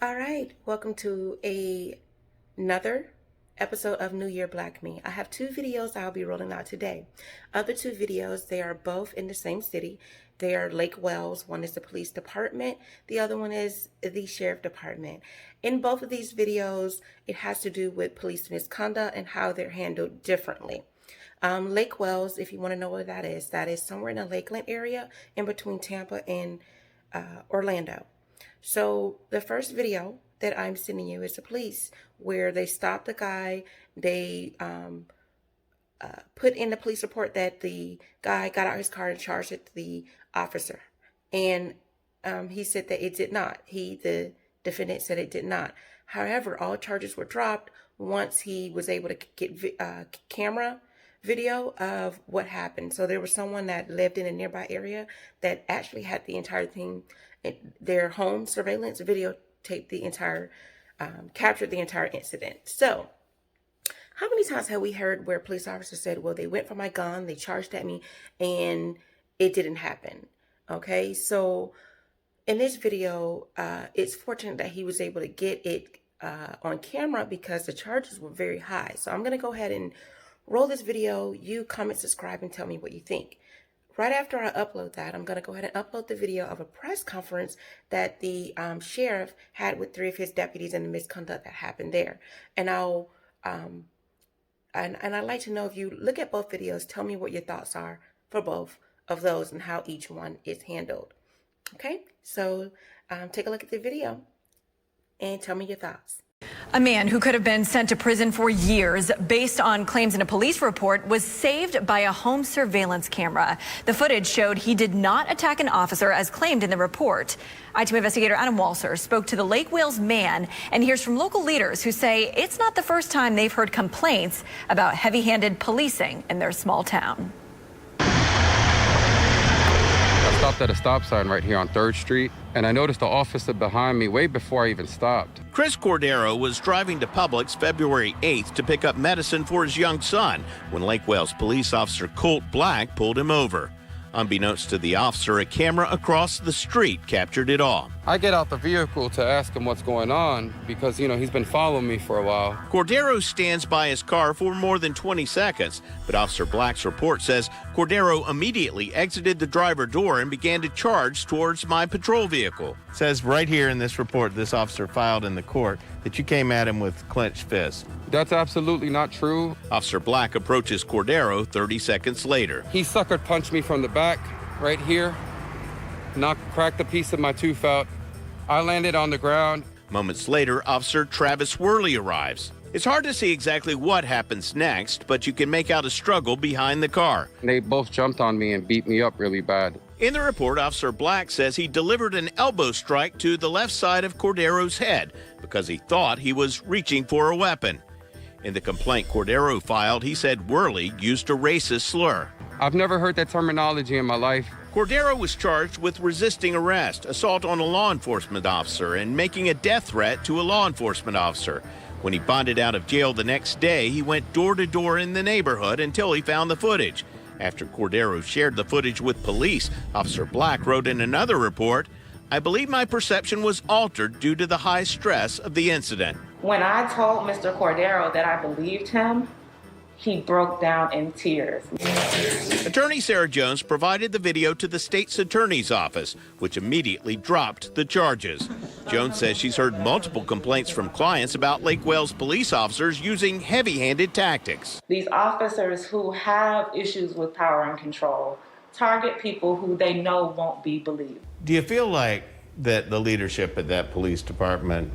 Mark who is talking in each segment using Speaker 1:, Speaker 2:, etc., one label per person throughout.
Speaker 1: All right, welcome to another episode of New Year Black Me. I have two videos I'll be rolling out today. Other two videos, they are both in the same city. They are Lake Wales. One is the police department. The other one is the sheriff department. In both of these videos, it has to do with police misconduct and how they're handled differently. Lake Wales, if you want to know where that is somewhere in the Lakeland area in between Tampa and Orlando. So the first video that I'm sending you is the police, where they stopped the guy. They put in the police report that the guy got out his car and charged it to the officer. And he said that it did not. The defendant said it did not. However, all charges were dropped once he was able to get camera video of what happened. So there was someone that lived in a nearby area that actually had the entire thing, their home surveillance videotaped the entire, captured the entire incident. So how many times have we heard where police officers said, well, they went for my gun, they charged at me, and it didn't happen? Okay, so in this video, it's fortunate that he was able to get it on camera because the charges were very high. So I'm going to go ahead and roll this video. You comment, subscribe, and tell me what you think. Right after I upload that, I'm going to go ahead and upload the video of a press conference that the sheriff had with 3 of his deputies and the misconduct that happened there. And I'd like to know, if you look at both videos, tell me what your thoughts are for both of those and how each one is handled. Okay, so take a look at the video and tell me your thoughts.
Speaker 2: A man who could have been sent to prison for years based on claims in a police report was saved by a home surveillance camera. The footage showed he did not attack an officer as claimed in the report. ITV investigator Adam Walser spoke to the Lake Wales man and hears from local leaders who say it's not the first time they've heard complaints about heavy-handed policing in their small town.
Speaker 3: I stopped at a stop sign right here on 3rd Street, and I noticed the officer behind me way before I even stopped.
Speaker 4: Chris Cordero was driving to Publix February 8th to pick up medicine for his young son when Lake Wales police officer Colt Black pulled him over. Unbeknownst to the officer, a camera across the street captured it all.
Speaker 3: I get out the vehicle to ask him what's going on because, he's been following me for a while.
Speaker 4: Cordero stands by his car for more than 20 seconds, but Officer Black's report says Cordero immediately exited the driver door and began to charge towards my patrol vehicle.
Speaker 5: It says right here in this report this officer filed in the court that you came at him with clenched fists.
Speaker 3: That's absolutely not true.
Speaker 4: Officer Black approaches Cordero 30 seconds later.
Speaker 3: He sucker punched me from the back right here, cracked a piece of my tooth out. I landed on the ground.
Speaker 4: Moments later, Officer Travis Worley arrives. It's hard to see exactly what happens next, but you can make out a struggle behind the car.
Speaker 3: They both jumped on me and beat me up really bad.
Speaker 4: In the report, Officer Black says he delivered an elbow strike to the left side of Cordero's head because he thought he was reaching for a weapon. In the complaint Cordero filed, he said Worley used a racist slur.
Speaker 3: I've never heard that terminology in my life.
Speaker 4: Cordero was charged with resisting arrest, assault on a law enforcement officer, and making a death threat to a law enforcement officer. When he bonded out of jail the next day, he went door to door in the neighborhood until he found the footage. After Cordero shared the footage with police, Officer Black wrote in another report, "I believe my perception was altered due to the high stress of the incident."
Speaker 6: When I told Mr. Cordero that I believed him, he broke down in tears.
Speaker 4: Attorney Sarah Jones provided the video to the state's attorney's office, which immediately dropped the charges. Jones says she's heard multiple complaints from clients about Lake Wales police officers using heavy-handed tactics.
Speaker 6: These officers who have issues with power and control target people who they know won't be believed.
Speaker 5: Do you feel like that the leadership at that police department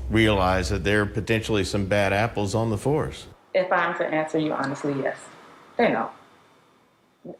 Speaker 5: realize that there are potentially some bad apples on the force?
Speaker 6: If I'm to answer you honestly, yes. They know.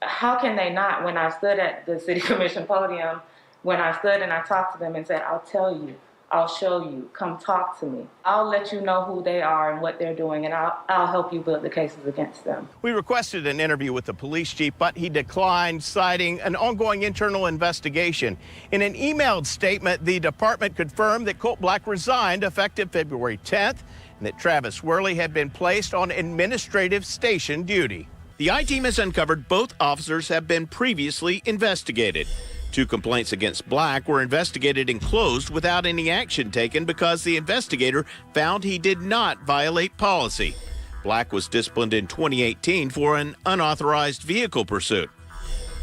Speaker 6: How can they not? When I stood at the city commission podium, when I stood and I talked to them and said, I'll tell you, I'll show you, come talk to me. I'll let you know who they are and what they're doing, and I'll help you build the cases against them.
Speaker 4: We requested an interview with the police chief, but he declined, citing an ongoing internal investigation. In an emailed statement, the department confirmed that Colt Black resigned effective February 10th and that Travis Worley had been placed on administrative station duty. The I-team has uncovered both officers have been previously investigated. 2 complaints against Black were investigated and closed without any action taken because the investigator found he did not violate policy. Black was disciplined in 2018 for an unauthorized vehicle pursuit.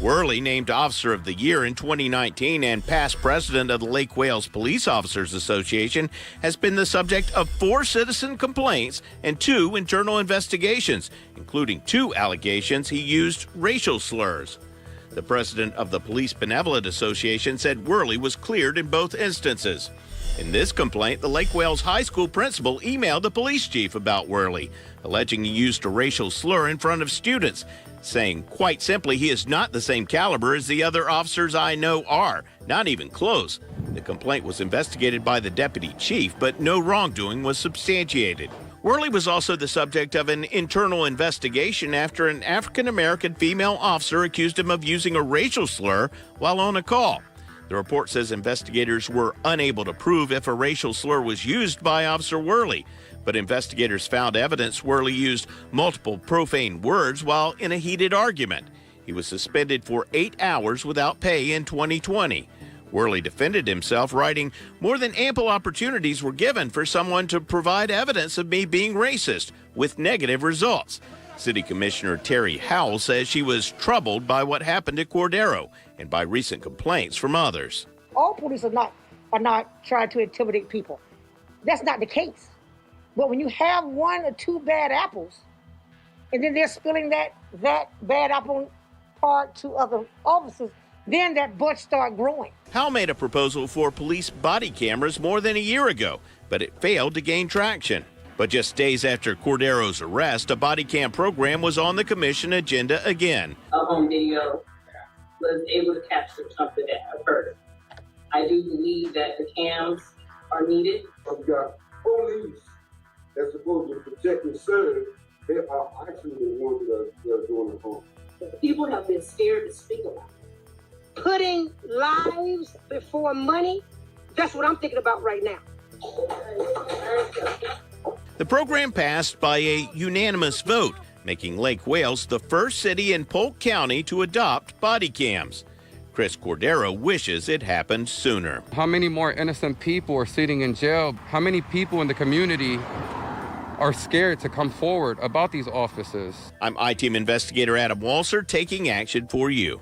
Speaker 4: Worley, named Officer of the Year in 2019 and past president of the Lake Wales Police Officers Association, has been the subject of 4 citizen complaints and 2 internal investigations, including 2 allegations he used racial slurs. The president of the Police Benevolent Association said Worley was cleared in both instances. In this complaint, the Lake Wales High School principal emailed the police chief about Worley, alleging he used a racial slur in front of students, saying, quite simply, he is not the same caliber as the other officers I know are, not even close. The complaint was investigated by the deputy chief, but no wrongdoing was substantiated. Worley was also the subject of an internal investigation after an African-American female officer accused him of using a racial slur while on a call. The report says investigators were unable to prove if a racial slur was used by Officer Worley, but investigators found evidence Worley used multiple profane words while in a heated argument. He was suspended for 8 hours without pay in 2020. Worley defended himself, writing, "More than ample opportunities were given for someone to provide evidence of me being racist, with negative results." City Commissioner Terry Howell says she was troubled by what happened at Cordero and by recent complaints from others.
Speaker 7: All police are not trying to intimidate people. That's not the case. But when you have 1 or 2 bad apples, and then they're spilling that bad apple part to other officers, then that bunch start growing.
Speaker 4: Howell made a proposal for police body cameras more than a year ago, but it failed to gain traction. But just days after Cordero's arrest, a body cam program was on the commission agenda again.
Speaker 8: A home video was able to capture something that occurred. I do believe that the cams are needed.
Speaker 9: We've got police that's supposed to protect and serve. They are actually the ones that are doing the harm.
Speaker 8: People have been scared to speak about it.
Speaker 7: Putting lives before money, that's what I'm thinking about right now.
Speaker 4: The program passed by a unanimous vote, making Lake Wales the first city in Polk County to adopt body cams. Chris Cordero wishes it happened sooner.
Speaker 3: How many more innocent people are sitting in jail? How many people in the community are scared to come forward about these officers?
Speaker 4: I'm I-Team investigator Adam Walser, taking action for you.